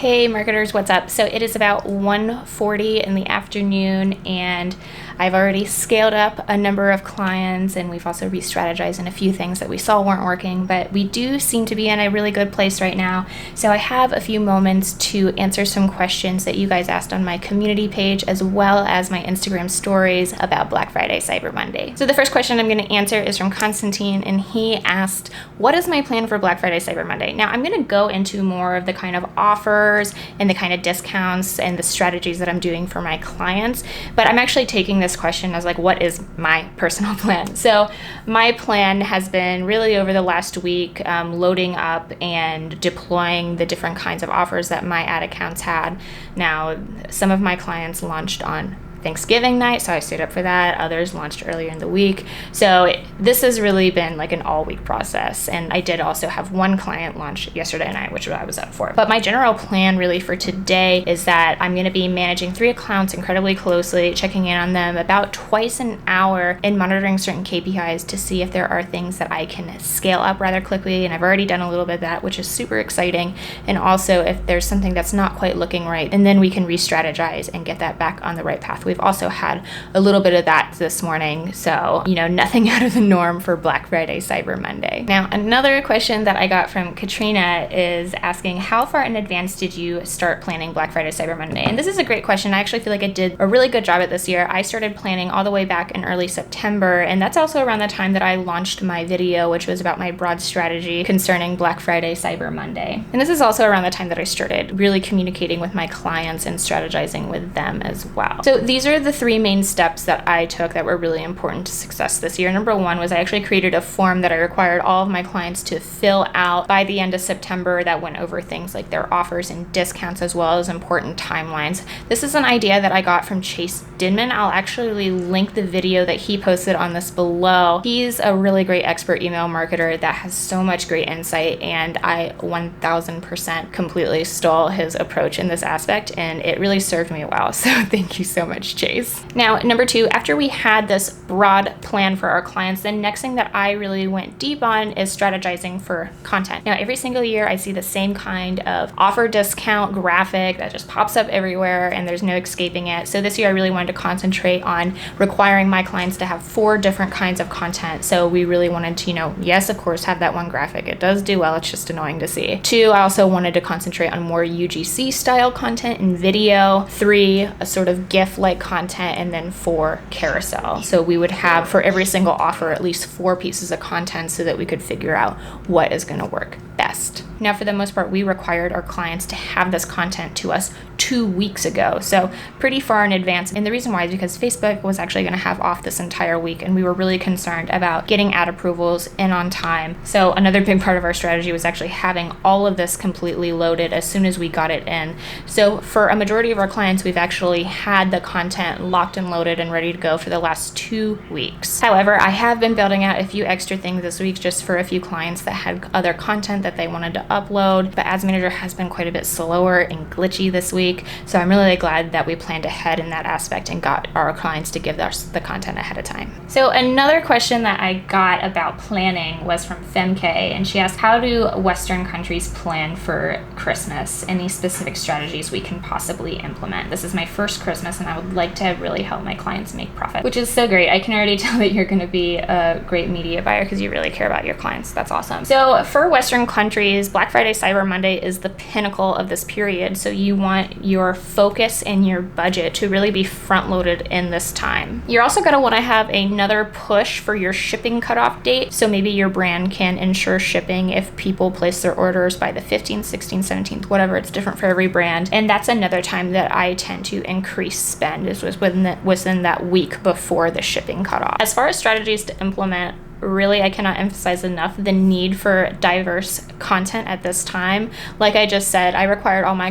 Hey marketers, what's up? So it is about 1:40 in the afternoon and I've already scaled up a number of clients and we've also re-strategized in a few things that we saw weren't working, but we do seem to be in a really good place right now. So I have a few moments to answer some questions that you guys asked on my community page as well as my Instagram stories about Black Friday, Cyber Monday. So the first question I'm going to answer is from Constantine and he asked, what is my plan for Black Friday, Cyber Monday? Now I'm going to go into more of the kind of offers and the kind of discounts and the strategies that I'm doing for my clients, but I'm actually taking this question as like, what is my personal plan? So my plan has been really over the last week loading up and deploying the different kinds of offers that my ad accounts had. Now, some of my clients launched on Thanksgiving night, so I stayed up for that. Others launched earlier in the week. So this has really been like an all-week process. And I did also have one client launch yesterday night, which I was up for. But my general plan really for today is that I'm going to be managing 3 accounts incredibly closely, checking in on them about twice an hour and monitoring certain KPIs to see if there are things that I can scale up rather quickly. And I've already done a little bit of that, which is super exciting. And also if there's something that's not quite looking right, and then we can re-strategize and get that back on the right path. We've also had a little bit of that this morning. So, nothing out of the norm for Black Friday, Cyber Monday. Now, another question that I got from Katrina is asking, how far in advance did you start planning Black Friday, Cyber Monday? And this is a great question. I actually feel like I did a really good job at this year. I started planning all the way back in early September, and that's also around the time that I launched my video, which was about my broad strategy concerning Black Friday, Cyber Monday. And this is also around the time that I started really communicating with my clients and strategizing with them as well. So these are the 3 main steps that I took that were really important to success this year. Number 1 was I actually created a form that I required all of my clients to fill out by the end of September that went over things like their offers and discounts as well as important timelines. This is an idea that I got from Chase Dinman. I'll actually link the video that he posted on this below. He's a really great expert email marketer that has so much great insight, and I 1000% completely stole his approach in this aspect, and it really served me well. So thank you so much, Chase. Now, number 2, after we had this broad plan for our clients, the next thing that I really went deep on is strategizing for content. Now, every single year I see the same kind of offer discount graphic that just pops up everywhere and there's no escaping it. So this year I really wanted to concentrate on requiring my clients to have 4 different kinds of content. So we really wanted to, yes, of course, have that one graphic. It does do well. It's just annoying to see. 2, I also wanted to concentrate on more UGC style content and video. 3, a sort of GIF-like content, and then 4, carousel. So we would have for every single offer at least 4 pieces of content so that we could figure out what is going to work best. Now, for the most part, we required our clients to have this content to us 2 weeks ago, so pretty far in advance. And the reason why is because Facebook was actually going to have off this entire week, and we were really concerned about getting ad approvals in on time. So another big part of our strategy was actually having all of this completely loaded as soon as we got it in. So for a majority of our clients, we've actually had the content locked and loaded and ready to go for the last 2 weeks. However, I have been building out a few extra things this week just for a few clients that had other content that they wanted to upload, but Ads Manager has been quite a bit slower and glitchy this week. So I'm really glad that we planned ahead in that aspect and got our clients to give us the content ahead of time. So another question that I got about planning was from Femke, and she asked, how do Western countries plan for Christmas? Any specific strategies we can possibly implement? This is my first Christmas and I would like to really help my clients make profit, which is so great. I can already tell that you're going to be a great media buyer because you really care about your clients. That's awesome. So for Western countries, Black Friday, Cyber Monday is the pinnacle of this period. So you want your focus and your budget to really be front loaded in this time. You're also going to want to have another push for your shipping cutoff date. So maybe your brand can ensure shipping if people place their orders by the 15th, 16th, 17th, whatever. It's different for every brand. And that's another time that I tend to increase spend is within that week before the shipping cutoff. As far as strategies to implement, really, I cannot emphasize enough the need for diverse content at this time. Like I just said, I required all my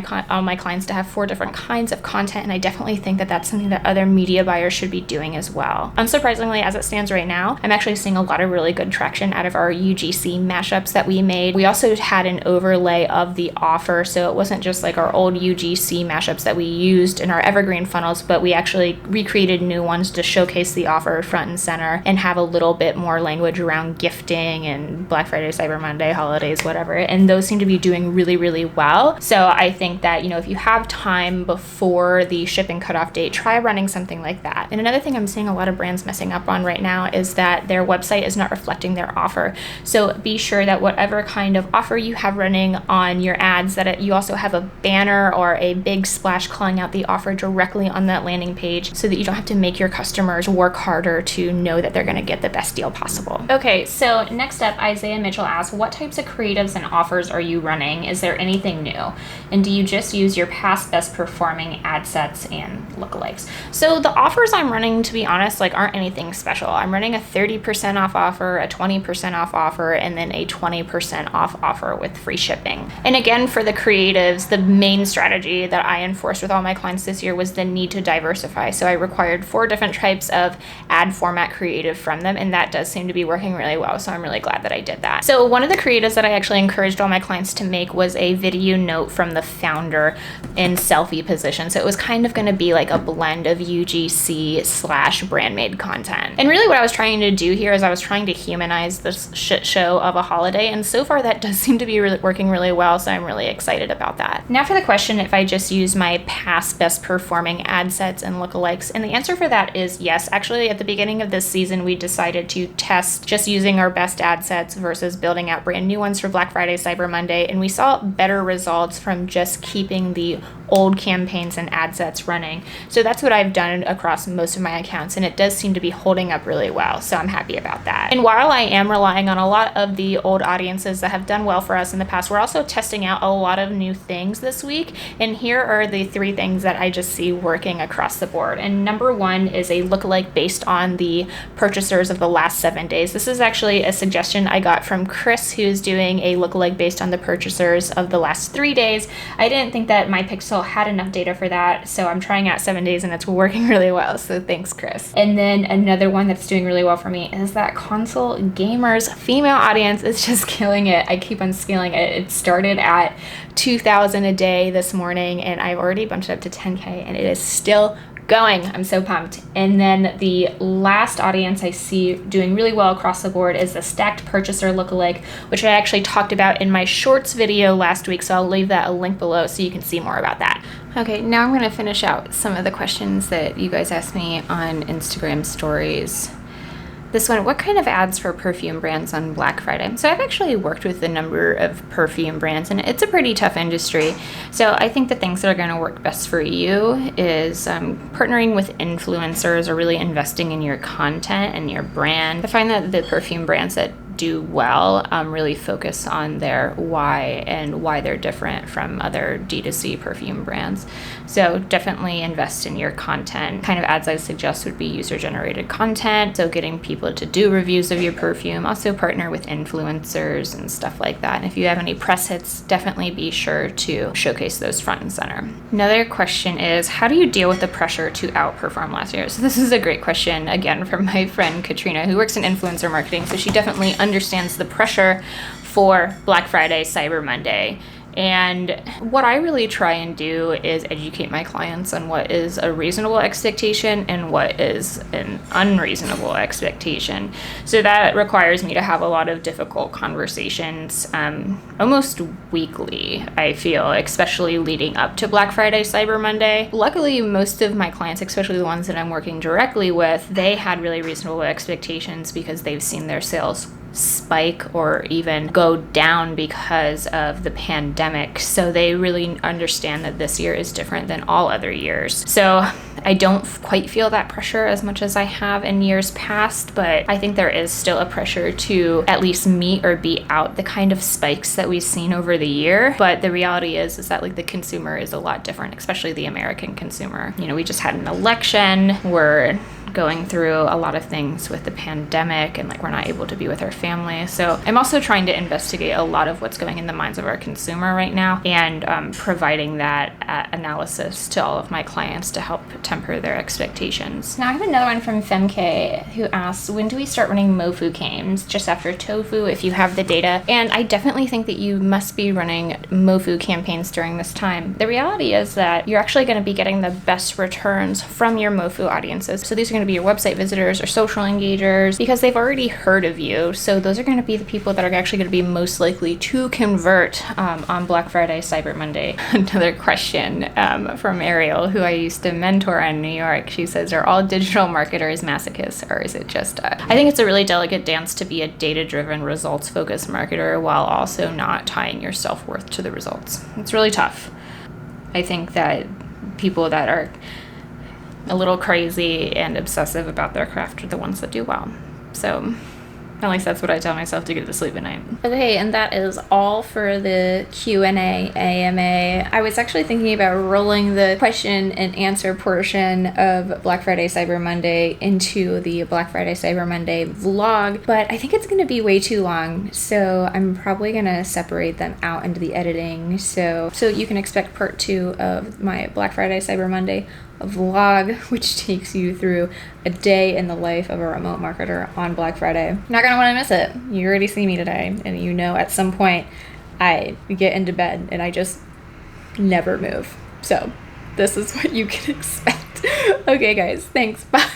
clients to have 4 different kinds of content, and I definitely think that that's something that other media buyers should be doing as well. Unsurprisingly, as it stands right now, I'm actually seeing a lot of really good traction out of our UGC mashups that we made. We also had an overlay of the offer, so it wasn't just like our old UGC mashups that we used in our evergreen funnels, but we actually recreated new ones to showcase the offer front and center and have a little bit more language language around gifting and Black Friday, Cyber Monday, holidays, whatever. And those seem to be doing really, really well. So I think that, if you have time before the shipping cutoff date, try running something like that. And another thing I'm seeing a lot of brands messing up on right now is that their website is not reflecting their offer. So be sure that whatever kind of offer you have running on your ads, that you also have a banner or a big splash calling out the offer directly on that landing page, so that you don't have to make your customers work harder to know that they're going to get the best deal possible. Okay, so next up, Isaiah Mitchell asks, what types of creatives and offers are you running? Is there anything new? And do you just use your past best performing ad sets and lookalikes? So the offers I'm running, to be honest, aren't anything special. I'm running a 30% off offer, a 20% off offer, and then a 20% off offer with free shipping. And again, for the creatives, the main strategy that I enforced with all my clients this year was the need to diversify. So I required 4 different types of ad format creative from them, and that does seem to be working really well. So I'm really glad that I did that. So one of the creatives that I actually encouraged all my clients to make was a video note from the founder in selfie position. So it was kind of going to be like a blend of UGC / brand made content. And really what I was trying to do here is I was trying to humanize this shit show of a holiday. And so far that does seem to be working really well. So I'm really excited about that. Now for the question, if I just use my past best performing ad sets and lookalikes, and the answer for that is yes. Actually, at the beginning of this season, we decided to test just using our best ad sets versus building out brand new ones for Black Friday, Cyber Monday. And we saw better results from just keeping the old campaigns and ad sets running. So that's what I've done across most of my accounts, and it does seem to be holding up really well. So I'm happy about that. And while I am relying on a lot of the old audiences that have done well for us in the past, we're also testing out a lot of new things this week. And here are the 3 things that I just see working across the board. And number 1 is a lookalike based on the purchasers of the last 7 days. This is actually a suggestion I got from Chris, who's doing a lookalike based on the purchasers of the last 3 days. I didn't think that my pixel had enough data for that, so I'm trying out 7 days and it's working really well. So thanks, Chris. And then another one that's doing really well for me is that console gamers female audience is just killing it. I keep on scaling it. It started at 2,000 a day this morning, and I've already bumped it up to 10K, and it is still going. I'm so pumped. And then the last audience I see doing really well across the board is the stacked purchaser lookalike, which I actually talked about in my shorts video last week. So I'll leave that a link below so you can see more about that. Okay, now I'm going to finish out some of the questions that you guys asked me on Instagram stories. This one, what kind of ads for perfume brands on Black Friday? So I've actually worked with a number of perfume brands, and it's a pretty tough industry. So I think the things that are going to work best for you is partnering with influencers or really investing in your content and your brand. I find that the perfume brands that do well really focus on their why and why they're different from other D2C perfume brands. So definitely invest in your content. Kind of ads I suggest would be user-generated content, so getting people to do reviews of your perfume. Also partner with influencers and stuff like that. And if you have any press hits, definitely be sure to showcase those front and center. Another question is, how do you deal with the pressure to outperform last year? So this is a great question, again, from my friend Katrina, who works in influencer marketing. So she definitely understands the pressure for Black Friday, Cyber Monday. And what I really try and do is educate my clients on what is a reasonable expectation and what is an unreasonable expectation. So that requires me to have a lot of difficult conversations, almost weekly, I feel, especially leading up to Black Friday, Cyber Monday. Luckily, most of my clients, especially the ones that I'm working directly with, they had really reasonable expectations because they've seen their sales spike or even go down because of the pandemic. So they really understand that this year is different than all other years. So I don't quite feel that pressure as much as I have in years past, but I think there is still a pressure to at least meet or beat out the kind of spikes that we've seen over the year. But the reality is that the consumer is a lot different, especially the American consumer. We just had an election. We're going through a lot of things with the pandemic, and we're not able to be with our family. So I'm also trying to investigate a lot of what's going in the minds of our consumer right now, and providing that analysis to all of my clients to help temper their expectations. Now I have another one from Femke who asks, when do we start running MoFu games? Just after tofu, if you have the data. And I definitely think that you must be running MoFu campaigns during this time. The reality is that you're actually going to be getting the best returns from your MoFu audiences. So these are going to be your website visitors or social engagers, because they've already heard of you. So those are going to be the people that are actually going to be most likely to convert on Black Friday, Cyber Monday. Another question from Ariel, who I used to mentor in New York. She says, are all digital marketers masochists, or is it just I think it's a really delicate dance to be a data-driven, results-focused marketer while also not tying your self-worth to the results. It's really tough. I think that people that are a little crazy and obsessive about their craft are the ones that do well. So at least that's what I tell myself to get to sleep at night. Okay, and that is all for the Q&A AMA. I was actually thinking about rolling the question and answer portion of Black Friday Cyber Monday into the Black Friday Cyber Monday vlog, but I think it's going to be way too long, so I'm probably going to separate them out into the editing. So you can expect part 2 of my Black Friday Cyber Monday vlog, which takes you through a day in the life of a remote marketer on Black Friday. You're not gonna want to miss it. You already see me today, and you know at some point I get into bed and I just never move. So this is what you can expect. Okay guys, thanks, bye.